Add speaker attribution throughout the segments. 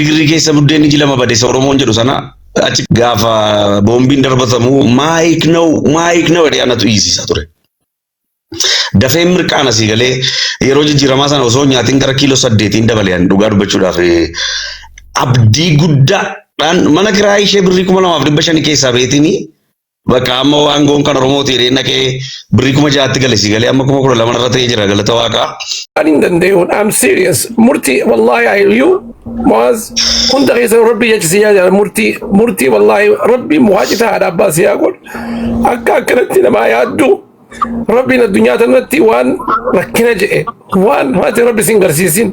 Speaker 1: Digrii keessa buddeenni jilama badeessa Oromoon jedhu sana achi gaafa boombiin darbatamu maayik na'u jedhee anatu dhiisisaa ture. Dafee mirqaana sii galee yeroo jijjiiramaa sana osoo nyaatiin gara kiiloo 8 dabalee dhugaa dubbachuudhaaf abdii guddaadhaan mana kiraayii ishee birrii 2,500 keessaa beetinii bakka amma waan goon kan Oromooti jedhee naqee birrii 6,000 gale sii galee amma 12,000 irra ta'ee jira galata waaqaa.
Speaker 2: I'm serious. Murti wallahi you Muaz كنت غير ربي يجلس يا مرتي والله ربي مهاجتها على عباس يقول أكاكرت ما يادو ربنا الدنيا تنتي وان ركنا جئ وان ما ربي سينغر سيسين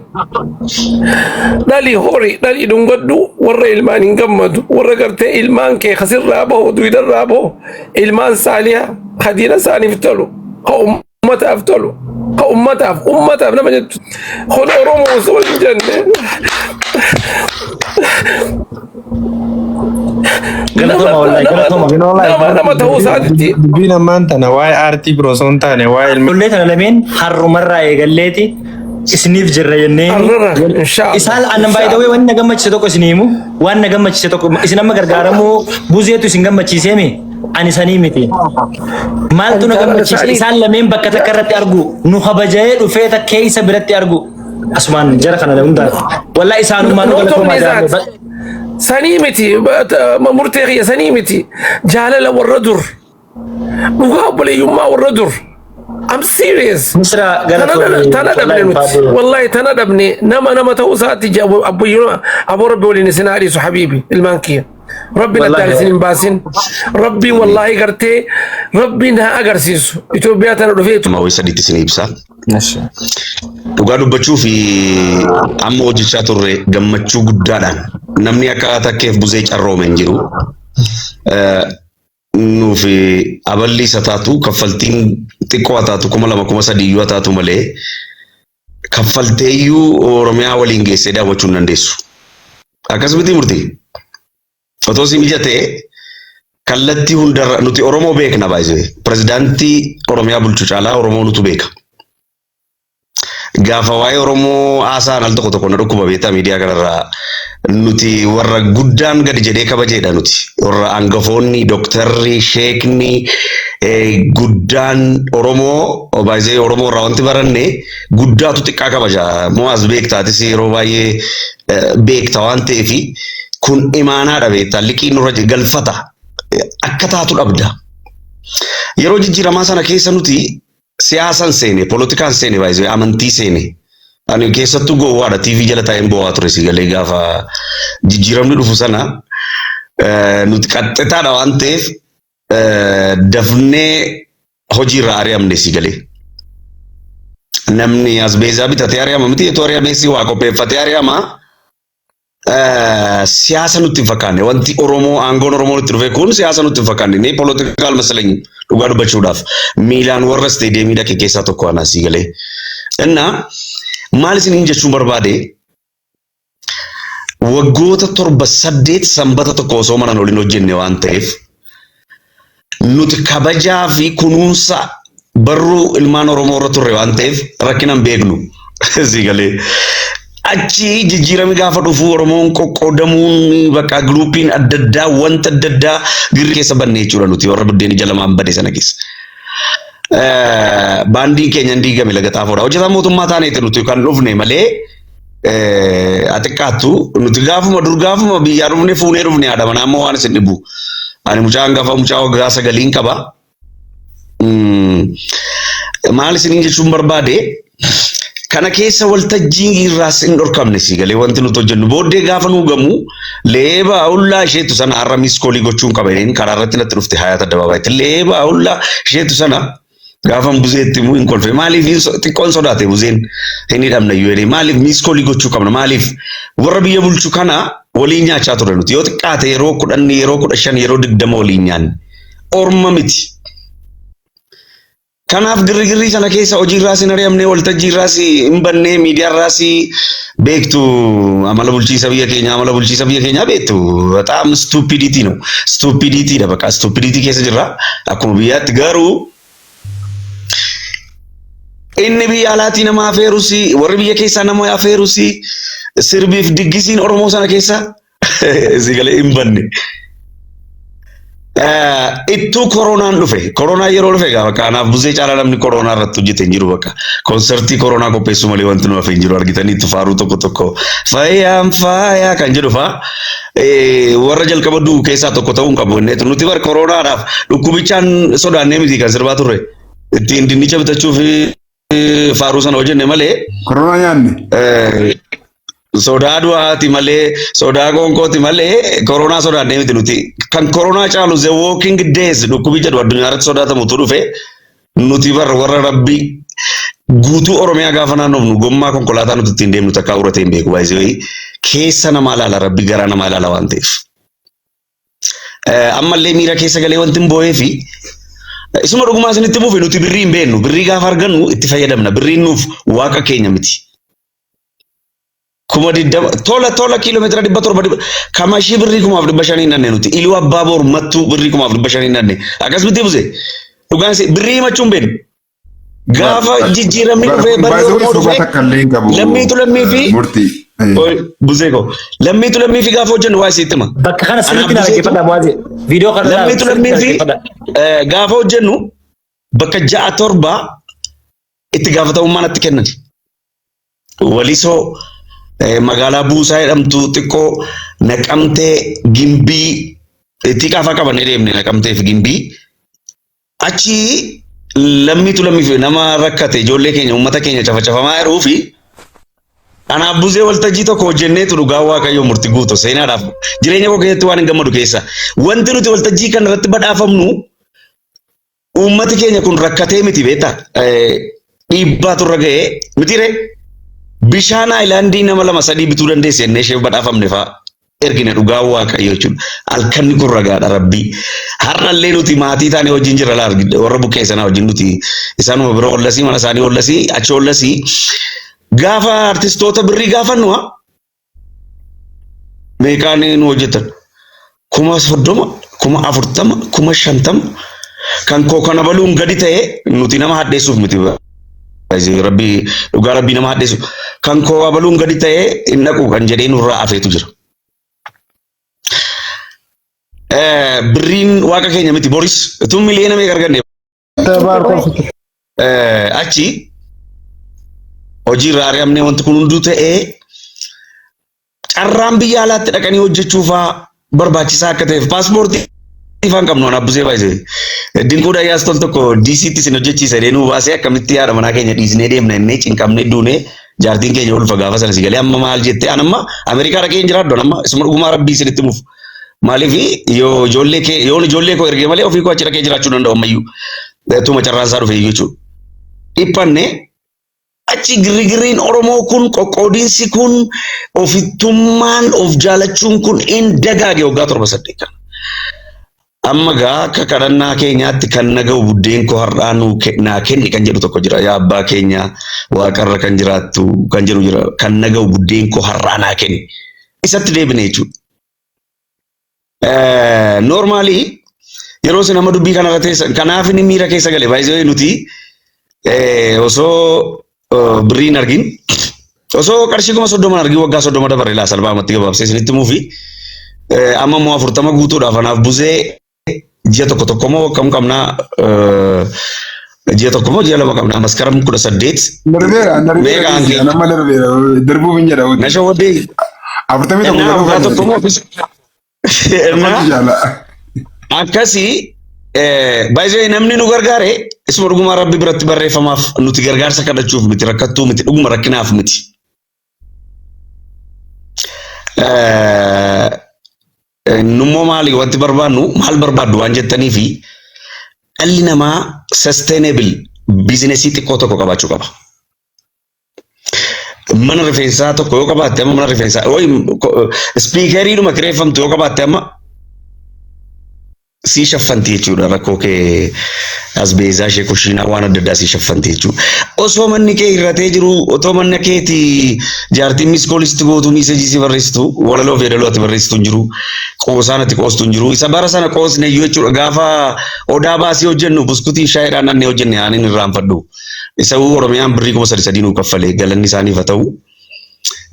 Speaker 2: دالي هوري دالي دونغدو ورا إلمان ينقمد ورا قرت إلمان كي خسر رابه ودويدر رابه إلمان ساليها خدينا سالي فتلو أمة أفتلو أمة نما جت خد أرومو وصل الجنة nama ta'uu isaatitti
Speaker 3: dubbiin ammaan tana waa'ee aartii biroo osoo hin taane waa'ee
Speaker 4: ilmollee tana lameen harrumarraa eegalleeti isiniif jirra jennee isaan annan baay'ee waan na gammachiise tokko isin himu waan na gammachiise tokko isin amma gargaaramuu buuzeetu isin gammachiiseemi ani sanii miti maaltu na gammachiise isaan lameen bakka takka irratti argu nu kabajee dhufee takkee isa biratti argu asumaan jara kana hundaa wallahi isaanummaan nu galatoomaa jaalladha.
Speaker 2: سنيمتي مرتخية سنيمتي جالة والردر مقابل يوم والردر I'm serious تندبني والله تندبني نما توساتي أبو ربي ولي سيناريو حبيبي المانكية ربي ندارسين باسين ربي والله قرتي ربي نها أقرسيسو إثيوبيا تنرفيتو
Speaker 1: ما هو يسدي سنيبسا dhugaa dubbachuu fi amma hojjechaa turre gammachuu guddaadhaan namni akka takkeef buzee carroome hin jiru. Nuufi aballi isa taatu kaffaltiin xiqqoo taatu 2,300 iyyuu taatu malee kaffalteeyyuu Oromiyaa waliin geessee daawwachuu hin dandeessu. Akkasumatti murtii otoo si mijatee kallattii hundarra nuti Oromoo beekna baay'ee pirezidaantii Oromiyaa bulchuu caalaa Oromoo nutu beeka. Gaafa waa'ee Oromoo haasaan al tokko na dhukkuba beektaa miidiyaa kanarraa nuti warra guddaan gadi jedhee kabajeedha nuti warra hangafoonni dooktarri sheekni guddaan Oromoo baay'ee Oromoo irraa wanti baranne guddaatu xiqqaa kabaja Muaz beektaatis yeroo baay'ee beekta waan ta'eef kun imaanaadha beektaa liqii nurra galfata akka taatu dhabda yeroo jijjiiramaa sana keessa nuti siyaasan seene politikaan seene baay'ee amantii seene ani keessattuu gowwaadha TV jala taa'een bo'aa ture si galee gaafa jijjiiramni dhufu sana nuti qaxxitaadha waan ta'eef dafnee hojiirra ari'amne si galee namni as beezaa bitatee ari'ama miti eetu ari'ameessi waa qopheeffatee ari'ama siyaasa nutti hin fakkaanne wanti Oromoo aangoon Oromoo nutti dhufe kun siyaasa nutti hin fakkaanne ni politikaal masalanyi dhugaa dubbachuudhaaf miilaan warra isteediyeemii dhaqe keessaa tokko ana si galee innaa maal isin jechuun barbaade waggoota 7-8 sanbata tokko osoo mana waliin hojjenne waan ta'eef nuti kabajaa fi kunuunsa barruu ilmaan Oromoo irra turre waan ta'eef rakkinaan beeknu si galee achi jijjiirami gaafa dhufu Oromoon qoqqoodamuun bakka groupiin adda addaa wanta adda addaa girri keessa banne jechuudha nuti warra buddeeni jalamaan bade sana keessa. Baandiin keenya diigame laga xaafoodha. Hojjetaa mootummaa taaneeti nuti kan dhufne malee atiqqaattu nuti gaafuma biyyaa dhufne fuunee dhufne haadha manaa ammoo waan isin dhibbu. Ani mucaan gaafa mucaa waggaa 9 qaba. Maal isiniin jechuun barbaade kana keessa waltajjii irraas hin dhorkamne si galee wanti nuti hojjennu booddee gaafa nu gamu leeba ullaa isheetu sana har'a miskoolii gochuun qabeen karaa irratti natti dhufte Hayaat Addabaabayitti leeba ullaa isheetu sana gaafa buzeetti mu hin kolfe maaliif xiqqoon sodaate buzeen hin hidhamne iyyuu maaliif miskoolii gochuu qabna maaliif warra biyya bulchu kana waliin nyaachaa ture nuti yoo xiqqaate yeroo 10 yeroo 15 yeroo 20 waliin nyaanne orma miti. Kanaaf girri sana keessa hojii irraas hin ari'amne waltajjii irraas hin banne miidiyaa irraas beektu amala bulchiisa biyya keenya beektu bataam stupidity no stupidity dha bakka stupidity keessa jirra akkuma biyyaatti garuu inni biyya alaatii nama afeerusi warri biyya keessaa nama afeerusi sirbiif diggisiin Oromoo sana keessa si galee hin banne. Ittuu koronaan dhufe koronaa yeroo dhufe gaafa kanaaf buzee caalaa namni koronaa irratti hojjete hin jiru bakka konsertii koronaa qopheessu malee wanti nu hafe hin jiru argitanii itti faaruu tokko fayyaan fayyaa kan jedhu fa'a warra jalqaba du'u keessaa tokko ta'uu hin qabu inneetu nuti bar koronaadhaaf dhukkubichaan sodaannee miti kan sirbaa turre ittiin dinnicha bitachuuf faaruu sana hojjenne malee
Speaker 5: koronaa nyaanne.
Speaker 1: Sodaa du'aati malee sodaa gonkooti malee koronaa sodaannee miti nuti kan koronaa caalu the walking days dhukkubi jedhu addunyaa irratti sodaatamutu dhufe nuti warra rabbii guutuu Oromiyaa gaafa naannofnu gommaa konkolaataa nuti ittiin deemnu takkaa uratee hin beeku baay'ee keessa namaa ilaala rabbi garaa namaa ilaala waan ta'eef. Ammallee miira keessa galee wanti hin boo'ee fi isuma dhugumaa isinitti buufe nuti birrii hin beennu birrii gaafa argannu itti fayyadamna birriin nuuf waaqa keenya miti. Kuma diddama tola kiiloomeetira 700 kamashii birrii 1500 nanne nuti iluu abbaa boor mattuu birrii 1500 nanne akkasumatti buuse dhugaan birrii machuun beenu gaafa jijjiiramni dhufee barri Oromoo dhufee lammii fi
Speaker 5: murtii
Speaker 1: buzeeko lammii fi gaafa hojjennu waa isitti hima
Speaker 4: bakka kana sirriitti na dhaggeeffadha Mu'aaz viidiyoo kana
Speaker 1: lammii fi gaafa hojjennu bakka 6-7 itti gaafatamummaa natti kennan walisoo magaalaa buusaa jedhamtu xiqqoo naqamtee gimbii xiqqaa fa'aa qabannee deemne naqamtee fi gimbii achi lammii nama rakkate ijoollee keenya uummata keenya cafacafamaa jiruu fi anaaf buzee waltajjii tokko hojjenneetu dhugaa waaqayyoo murtii guutu seenaadhaaf jireenya koo keessatti waan hin gammadu keessa wanti nuti waltajjii kana irratti badhaafamnu uummati keenya kun rakkatee miti beektaa dhiibbaa turra ga'ee mitire. Bishaan Ayilaandii nama 2-3 bituu dandeesse ennee ishee badhaafamne fa'aa ergine dhugaa waaqayyoo jechuudha. Halkanni kun ragaadha rabbii. Har'allee nuti maatii taanee wajjin jirra warra buqqee sanaa wajjin nuti isaanuma bira ollasii mana isaanii ollasii achi ollasii gaafa artistoota birrii gaafannu meeqaan nu hojjetan 30,000 40,000 50,000 kan koo kana baluun gadi ta'e nuti nama hadheessuuf miti. Rabbi dhugaa rabbii nama hadheessu kan koo abaluun gadi ta'ee hin dhaqu kan jedhee nurraa afeetu jira. Birriin waaqa keenya miti Boris tun miliyoona meeqa arganne achi hojii irraa ari'amnee wanti kun hunduu ta'ee carraan biyya alaatti dhaqanii hojjechuufaa barbaachisaa akka ta'eef paaspoortii ifaan qabnu ana busee baay'ee dinkuudha yaas tol tokko DC'tti sin hojjechiisa deenuu baasee akkamitti yaada manaa keenya dhiisnee deemna innee cinqabnee duunee jaartiin keenya ol fagaafa sana si galee amma maal jettee anamma Ameerikaa dhaqee hin jiraadhu anamma isuma dhugumaa rabbii isinitti muuf maaliif yoo ijoollee koo ergee malee ofii koo achi dhaqee jiraachuu danda'u ammayyuu tuma carraan isaa dhufe jechuudha. Dhiphanne achi girigiriin Oromoo kun qoqqoodiinsi kun ofittummaan of jaalachuun kun in dagaage waggaa 7 kan. Amma gaa akka kadhannaa keenyaatti kan naga'u buddeen koo har'aa naa kenni kan jedhu tokko jira. Yaa abbaa keenya waaqarra kan jiraattu kan jedhu jira. Kan naga'u buddeen koo har'aa naa kenni. Isatti deebine jechuudha. Normaalii yeroo isin amma dubbii kanarra teessan kanaaf inni miira keessa gale baay'ee nuti osoo birriin argin osoo qarshii 30 argin waggaa 30 dabarre laa salphaamatti gabaabsee isinitti muufi amma moo 40 guutuudhaaf anaaf buzee ji'a tokko moo kam qabnaa ji'a tokko moo ji'a lama qabnaa maskaram 18
Speaker 5: Darbeera nama darbeera darbuu hin jedha
Speaker 1: na shawadee
Speaker 5: 41
Speaker 1: akkasii baay'ee namni nu gargaare isuma dhugumaa rabbi biratti barreeffamaaf nuti gargaarsa kadhachuuf miti rakkattuu miti dhuguma rakkinaaf miti. Nummoo maali wanti barbaadnu maal barbaaddu waan jettanii fi dhalli namaa sustainable biizinesii xiqqoo tokko qabaachuu qaba. Mana rifeensaa tokko yoo qabaatte amma mana rifeensaa spiikeriidhuma kireeffamtu yoo qabaatte amma si shaffanti jechuudha rakkoo kee as beezaa ishee kushiinaa waan adda addaa si shaffanti jechuudha. Osoo manni kee irratee jiru otoo manni keeti jaartiin miskoolisti gootuu miiseejii si barreessitu walaloo feedaloo ati barreessitu hin jiru qoosaan ati qoostu hin jiru isa bara sana qoosne iyyuu jechuudha gaafa odaa baasii hojjennu buskutii shaayiidhaan nannee hojjenne aanin irraanfadhu isa Oromiyaan birrii 3 nuu kaffalee galanni isaaniif haa ta'u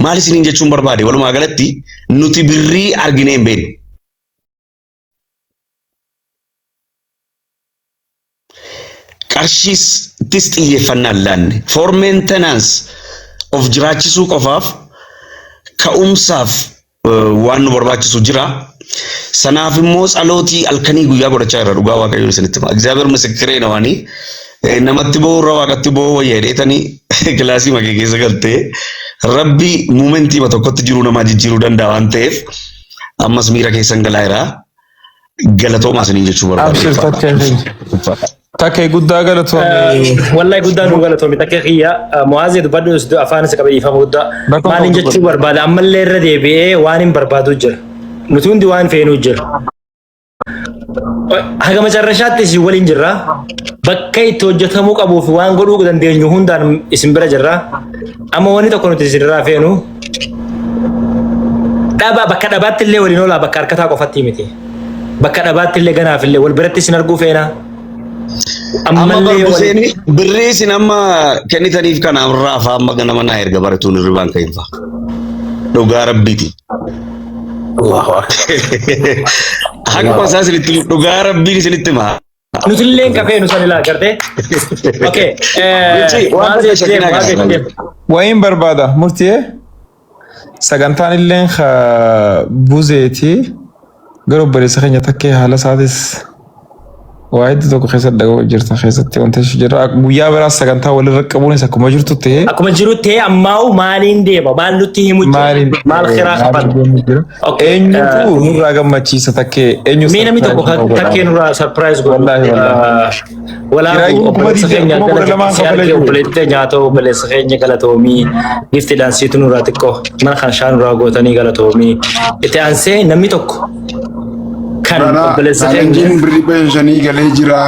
Speaker 1: maal isiniin jechuun barbaade walumaa galatti nuti birrii arginee hin beeknu. Qarshiittis xiyyeeffannaan laanne for maintenance of jiraachisuu qofaaf ka'umsaaf waan nu barbaachisu jira. Sanaaf immoo tsalootii halkanii guyyaa godhachaa irra dhugaa waaqayyoon isinitti hima. እግዚአብሔር ምስክሬ ነው ani namatti boo irra waaqatti boo wayya jedheetanii kilaasii makee keessa galtee rabbi muumentii tokkotti jiru namaa jijjiiruu danda'a waan ta'eef ammas miira keessan galaa galatoomaa isiniin jechuu barbaada.
Speaker 3: Takkee guddaa galatoomee.
Speaker 4: Wallahi guddaa nu galatoomee takkee xiyya Mu'aazii dubbadhu afaan isa qabee ifama guddaa maaliin jechuu barbaada ammallee irra deebi'ee waan hin barbaadu jira. Nuti hundi waan feenu jira. Haga macarrashaatti isin waliin jirra. Bakka itti hojjetamuu qabuu fi waan godhuu dandeenyu hundaan isin bira jirra. Amma wanni tokko nuti isin irraa feenu bakka dhabaatti illee waliin oolaa bakka harkataa qofatti miti. Bakka dhabaatti illee ganaaf illee wal biratti isin arguu feena.
Speaker 1: Amma barbuseeni birrii isin amma kennitaniif kanaaf raafaa amma ganama naa erga baratuun hirribaan ka'infa. Dhugaa rabbiiti. Hakuma isaa isinitti dhugaa rabbiin isinitti himaa.
Speaker 4: Nuti illee kafee nu san ilaa gartee. Okay.
Speaker 3: Wayin barbaada murtiye sagantaan illeen buzeeti garuu obboleessa keenya takkee haala isaatis waa hedduu tokko keessatti dhaga'uu jirtan keessatti wanti jira guyyaa biraas sagantaa walirra qabuun isa akkuma jirtu ta'e.
Speaker 4: Akkuma jiru ta'e ammaa'u maaliin deema maal nutti himu jira maal kiraa qaban.
Speaker 3: Eenyutu nurraa gammachiisa takkee eenyu.
Speaker 4: Mee namni tokko takkee nurraa surprise godhu. Walaa obboleessa keenya obboleessa nyaata obboleessa keenya galatoomii gifti dhaansiitu nurraa xiqqoo mana kan shaan nurraa gootanii galatoomii itti aansee namni tokko.
Speaker 5: Alanjiin birrii penshanii galee jira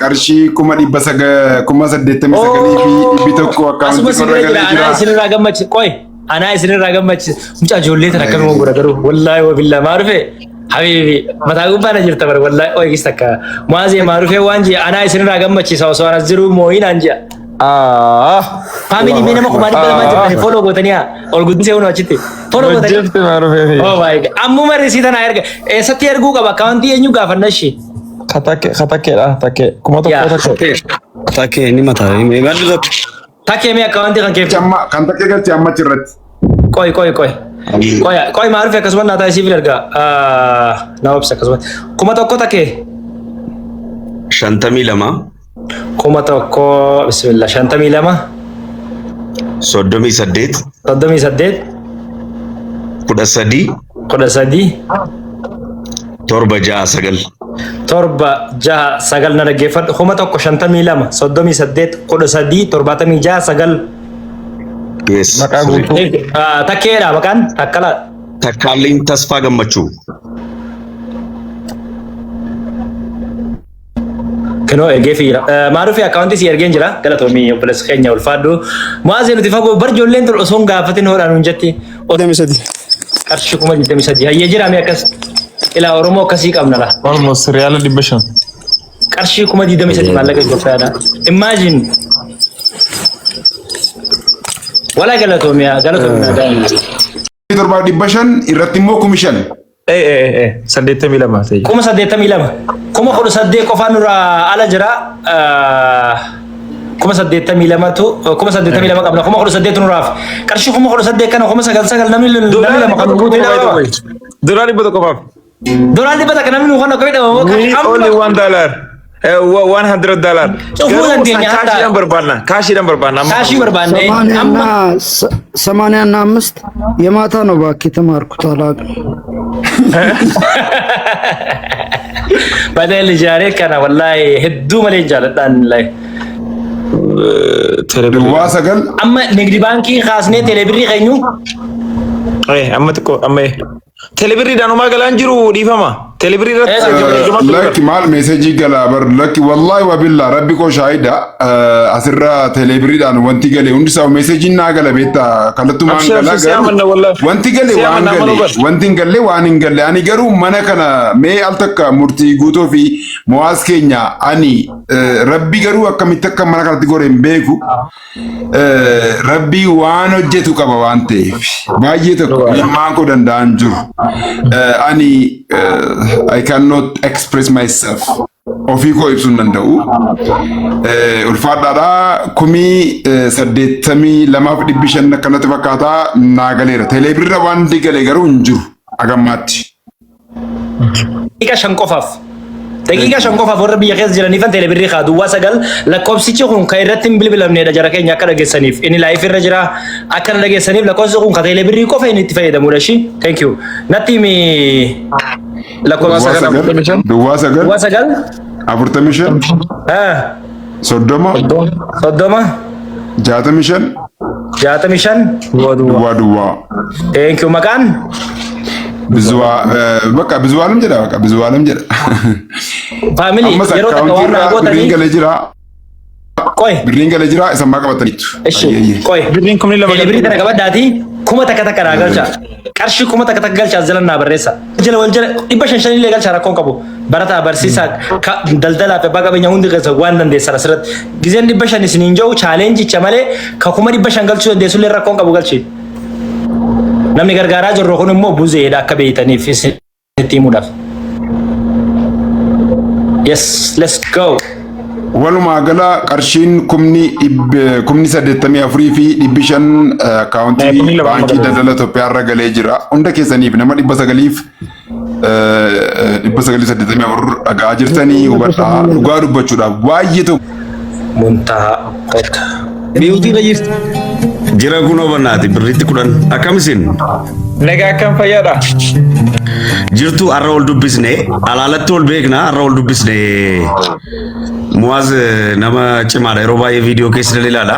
Speaker 5: qarshii 889 fi 100 akkaawuntii korra galee jira.
Speaker 4: Anaa isinirraa gammachis mucaa ijoollee tan akkasuma gura garuu wallaahi wabillaa maa dhufe habiibi mataa gubbaana jirta bara wallaahi oogis takka Mu'aazii maa dhufe waan ji'a anaa isinirraa gammachisa osoo anas jiru mooyinaan ji'a. Family mee nama kumaa dhibba lamaa jirtanii follow gootanii ol guddisee hunoo achitti follow gootanii. Oh my god ammuma risiita naa erga eessatti erguu qaba akkaawuntii eenyu gaafanna ishee.
Speaker 3: Katakkeedha takkee kuma tokko takkee.
Speaker 1: Takkee ni mataa mee gaddu tokko.
Speaker 4: Takkee mee akkaawuntii kan keessa.
Speaker 5: Kan takkee galchee amma achirratti.
Speaker 4: Qoy maa dhufe akkasuma naa taasisiif erga na obsa akkasuma kuma tokko takkee.
Speaker 1: 52.
Speaker 4: Kuma tokko bismillah 52.
Speaker 1: 38.
Speaker 4: 38.
Speaker 1: 13.
Speaker 4: 13.
Speaker 1: 769.
Speaker 4: 769 na dhaggeeffadhu kuma tokko 52 38 13 769.
Speaker 1: Yes.
Speaker 3: Maqaa guutuu.
Speaker 4: Takkeedha maqaan takkala.
Speaker 1: Takkaalliin Tasfaa Gammachuu.
Speaker 4: Kenoo ergee fiira. Maarufi akkaawuntii si ergeen jira galatoomii obboleessa keenya ulfaadhu. Mu'aazii nuti fagoo bar ijoolleen tol osoo hin gaafatin hoodhaan hin jetti.
Speaker 3: 23.
Speaker 4: Qarshii 23 hayyee jiraame akkas ilaa Oromoo akkasii qabna la.
Speaker 3: Almost riyaala 500.
Speaker 4: Qarshii 23 maallaqa Itoophiyaadha. Imagine. Walaa galatoomii.
Speaker 5: 7,500 irratti immoo 5,000.
Speaker 3: 82 ta'e.
Speaker 4: 82. 18 qofaan irraa ala jira. 82 tu 82 qabna 18 nuraaf qarshii 18 kana 9 namni lama kan guutuu dha.
Speaker 3: Doolaarri bata qofaaf.
Speaker 4: Doolaarri bata kana namni kan qabeedha.
Speaker 3: Only $1. $100. Kaashiidhaan barbaanna. Kaashiidhaan barbaanna.
Speaker 4: Kaashii barbaanne.
Speaker 6: 85 የማታ ነው እባክህ የተማርኩት አላውቅም።
Speaker 4: Badal jaaree kana wallahi hedduu malee jaaladhaan lai.
Speaker 5: Duwwaa 9.
Speaker 4: Amma nigdi baankii kaasnee teeleebirrii keenyu.
Speaker 3: Amma xiqqoo amma teeleebirriidhaan homaa galaan jiru dhiifama. Telebiri
Speaker 5: لك مال مسجي قلا بر لك والله وبالله ربي كو شاهدا أسرة تلبريد أنا وانتي قالي وندي سو مسجي ناقلا بيتا كلتو ما نقلا وانتي قالي وانتي قالي واني قالي أنا قرو منا كنا مي ألتك مرتي قوتو في مواز كينيا أني ربي قرو أكمل تك منا كنا تقولين بيكو ربي وانو جتو كبا وانتي باجيتو يمانكو دندانجو أني I cannot express myself. Ofiko ibsun danda'u. Ulfaadhaadha kumii saddeettamii lamaaf dhibbi shan akkanatti fakkaataa naa galeera. Teeleebirra waan digalee garuu hin jiru agammaatti.
Speaker 4: Daqiiqa shan qofaaf warra biyya keessa jiraniif teeleebirrii haa duwwaa sagal lakkoofsichi kun kan irratti hin bilbilamneedha jara keenya akka dhageessaniif inni laayif irra jira akka dhageessaniif lakkoofsi kun kan teeleebirrii qofa inni itti fayyadamudha shi thank you natti mi lakkoofsa sagal
Speaker 5: duwwaa sagal
Speaker 4: 45
Speaker 5: soddoma 65 duwwaa
Speaker 4: thank you maqaan
Speaker 5: በቃ ብዙ ዓለም ጀዳ በቃ ብዙ ዓለም ጀዳ
Speaker 4: ፋሚሊ የሮ ተቀዋና ጎተኒ
Speaker 5: ብሪን ገለ ጅራ ሰማ ቀበተኒቱ
Speaker 4: እሺ ቆይ ብሪን ኮምኒ ለብሪ ተቀበዳቲ ኩመ ተከተከራ ገልቻ ቀርሺ ኩመ ተከተገልቻ ዘለና በሬሳ ጀለ ወልጀለ ይበሸንሸን ይለጋል ቻራኮን ቀቡ በረታ በርሲሳ ደልደላ በባጋበኛ ሁንድ ገዘ ዋን እንደ ሰረስረት ጊዜ እንዲበሸን ሲንንጆው ቻሌንጅ ቸመለ ከኩመ ዲበሸን ገልቹ እንደ ሱለ ረኮን ቀቡ ገልቺ namni gargaaraa jirru kun immoo buzeedha akka beeytaniif itti himuudhaaf. Yes, let's go.
Speaker 5: Walumaa gala qarshiin kumni 84 fi 500 akaawuntii baankii daldala Itoophiyaa irra galee jira. Hunda keessaniif nama 984 dhagaa jirtanii hubadhaa dhugaa dubbachuudhaaf baay'ee tokko.
Speaker 4: Muntaha.
Speaker 3: Biutii na jirtu.
Speaker 1: Jira kunoo bannaati birriitti kudhan akkamisin
Speaker 3: nagaa akkam fayyaadha
Speaker 1: jirtu har'a ol dubbisne alaalatti ol beekna har'a ol dubbisne muwaaz nama cimaadha yeroo baay'ee viidiyoo keessa ilaala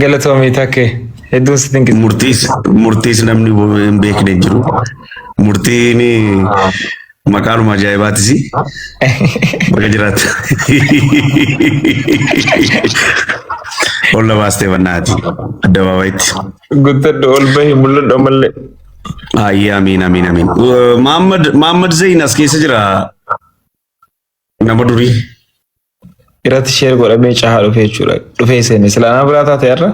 Speaker 3: galatoomii takke hedduun sitti hin
Speaker 1: murtiis namni hin beekne jiru murtiin maqaanuma ajaa'ibaatis bakka jiraata Olla baaste bannaati addabaabayitti.
Speaker 3: Guddadhu ol bahi mul'adhu malee.
Speaker 1: Ayya amiin. Mahammad Zayn as keessa jira nama durii.
Speaker 3: Irratti sheer godhamee cahaa dhufee jechuudha. Dhufee seenne silaanaa biraa taate irra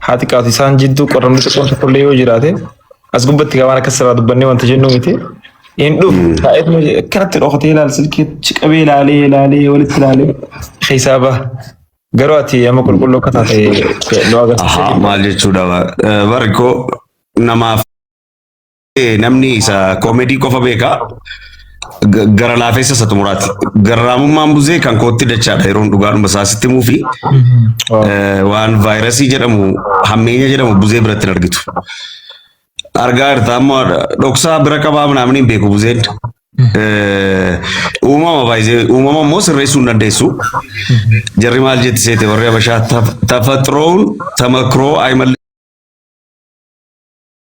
Speaker 3: haati qaatu isaan jidduu qorramni xiqqoon tokkollee yoo jiraate as gubbatti waan akka sirraa dubbannee wanta jennu miti. Inni dhufu taa'ee kanatti dhokatee ilaal silkee ciqabee ilaalee walitti ilaalee keessaa baha. Garuu ati amma qulqulluu akka taate nu agarsiise.
Speaker 1: Maal jechuudha barikoo namaaf namni isa koomedii qofa beeka gara laafessa isa xumuraati. Garraamummaan buzee kan kootti dachaadha yeroo dhugaadhuma isaasitti himuu fi waan vaayirasii jedhamu hammeenya jedhamu buzee biratti hin argitu. Argaa jirta amma dhoksaa bira qabaa namni hin beeku buzeen. uumama immoo sirreessuu hin dandeessu. Jarri maal jetti seete warri Habashaa tafaxiroon tamakroo